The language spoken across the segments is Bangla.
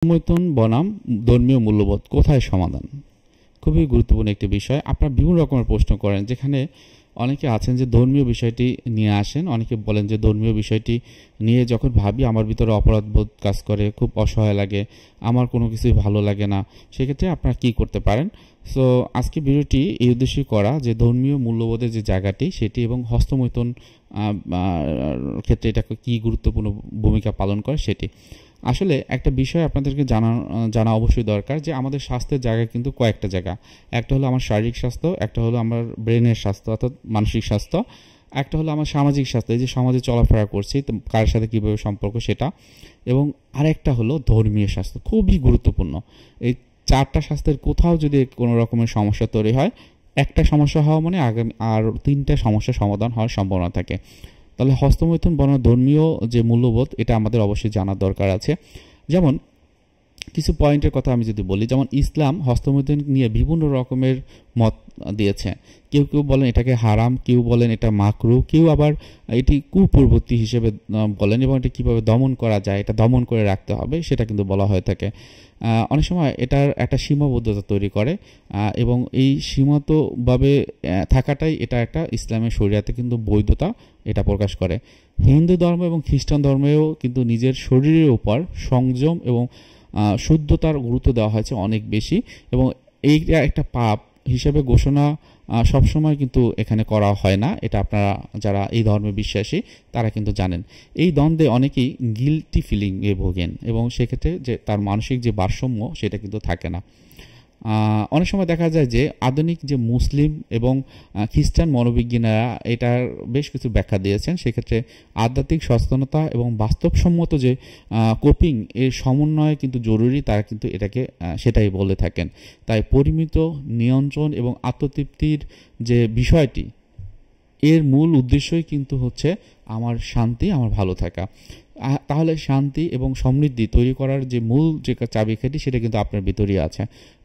সমর্থন বনাম ধর্মীয় মূল্যবোধ কোথায় সমাধান? খুবই গুরুত্বপূর্ণ একটি বিষয়। আপনারা বিভিন্ন রকমের প্রশ্ন করেন, যেখানে অনেকে আছেন যে ধর্মীয় বিষয়টি নিয়ে আসেন, অনেকে বলেন যে ধর্মীয় বিষয়টি নিয়ে যখন ভাবি আমার ভিতরে অপরাধবোধ কাজ করে, খুব অসহায় লাগে, আমার কোনো কিছুই ভালো লাগে না। সেক্ষেত্রে আপনারা কী করতে পারেন? সো আজকে ভিডিওটি এই উদ্দেশ্যে করা যে ধর্মীয় মূল্যবোধের যে জায়গাটি সেটি এবং হস্তমৈথুন ক্ষেত্রে এটা কী গুরুত্বপূর্ণ ভূমিকা পালন করে সেটি। আসলে একটা বিষয় আপনাদেরকে জানা অবশ্যই দরকার যে আমাদের স্বাস্থ্যের জায়গা কিন্তু কয়েকটা জায়গা। একটা হলো আমার শারীরিক স্বাস্থ্য, একটা হলো আমার ব্রেনের স্বাস্থ্য অর্থাৎ মানসিক স্বাস্থ্য, একটা হলো আমার সামাজিক স্বাস্থ্য, এই যে সমাজে চলাফেরা করছি কার সাথে কীভাবে সম্পর্ক সেটা, এবং আরেকটা হলো ধর্মীয় স্বাস্থ্য। খুবই গুরুত্বপূর্ণ। এই চারটা স্বাস্থ্যের কোথাও যদি কোনো রকমের সমস্যা তৈরি হয়, একটা সমস্যা হওয়া মানে আগামী আর তিনটা সমস্যার সমাধান হওয়ার সম্ভাবনা থাকে। তাহলে হস্তমৈথুন বনাম ধর্মীয় যে মূল্যবোধ এটা আমাদের অবশ্যই জানার দরকার আছে। যেমন কিছু পয়েন্টের কথা আমি যদি বলি, যেমন ইসলাম হস্তমৈথুন নিয়ে বিভিন্ন রকমের মত দিয়েছে। কেউ কেউ বলেন এটাকে হারাম, কেউ বলেন এটা মাকরু, কেউ আবার এটি কুপ্রবৃত্তি হিসেবে বলেন, এবং এটা কীভাবে দমন করা যায়, এটা দমন করে রাখতে হবে সেটা কিন্তু বলা হয়ে থাকে। অনেক সময় এটার একটা সীমাবদ্ধতা তৈরি করে, এবং এই সীমিতভাবে থাকাটাই এটা একটা ইসলামের শরিয়াতে কিন্তু বৈধতা এটা প্রকাশ করে। হিন্দু ধর্ম এবং খ্রিস্টান ধর্মেও কিন্তু নিজের শরীরের উপর সংযম এবং শুদ্ধতার গুরুত্ব দেওয়া হয়েছে অনেক বেশি, এবং এইটা একটা পাপ হিসেবে ঘোষণা সবসময় কিন্তু এখানে করা হয় না। এটা আপনারা যারা এই ধর্মে বিশ্বাসী তারা কিন্তু জানেন। এই দ্বন্দ্বে অনেকেই গিল্টি ফিলিংয়ে ভোগেন, এবং সেক্ষেত্রে যে তার মানসিক যে ভারসাম্য সেটা কিন্তু থাকে না। অনেক সময় দেখা যায় যে আধুনিক যে মুসলিম এবং খ্রিস্টান মনোবিজ্ঞানীরা এটার বেশ কিছু ব্যাখ্যা দিয়েছেন। সেক্ষেত্রে আধ্যাত্মিক সচেতনতা এবং বাস্তবসম্মত যে কোপিং এর সমন্বয় কিন্তু জরুরি, তারা কিন্তু এটাকে সেটাই বলে থাকেন। তাই পরিমিত নিয়ন্ত্রণ এবং আত্মতৃপ্তির যে বিষয়টি, এর মূল উদ্দেশ্যই কিন্তু হচ্ছে আমার শান্তি, আমার ভালো থাকা। তাহলে শান্তি এবং সমৃদ্ধি তৈরি করার যে মূল যে চাবিকাঠি সেটা কিন্তু আপনার ভিতরেই আছে।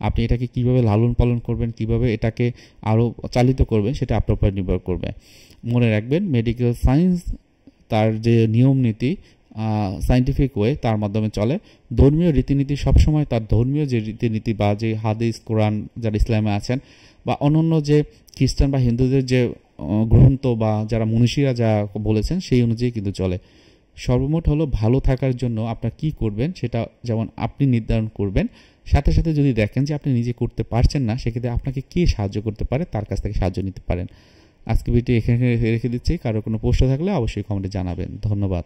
আপনি এটাকে কিভাবে লালন পালন করবেন, কিভাবে এটাকে আরও চালিত করবেন সেটা আপনার উপর নির্ভর করবে। মনে রাখবেন, মেডিকেল সায়েন্স তার যে নিয়ম নীতি সায়েন্টিফিক ওয়ে তার মাধ্যমে চলে। ধর্মীয় রীতিনীতি সবসময় তার ধর্মীয় যে রীতিনীতি বা যে হাদিস কোরআন যারা ইসলামে আছেন, বা অন্যান্য যে খ্রিস্টান বা হিন্দুদের যে গ্রন্থ বা যারা মনীষীরা যা বলেছেন সেই অনুযায়ী কিন্তু চলে। সর্বমোট হলো ভালো থাকার জন্য আপনার কি করবেন সেটা যেমন আপনি নির্ধারণ করবেন, সাথে সাথে যদি দেখেন যে আপনি নিজে করতে পারছেন না, সেক্ষেত্রে আপনাকে কে সাহায্য করতে পারে তার কাছ থেকে সাহায্য নিতে পারেন। আজকে ভিডিও এখানে রেখে দিচ্ছি। কারো কোনো প্রশ্ন থাকলে অবশ্যই কমেন্টে জানাবেন। ধন্যবাদ।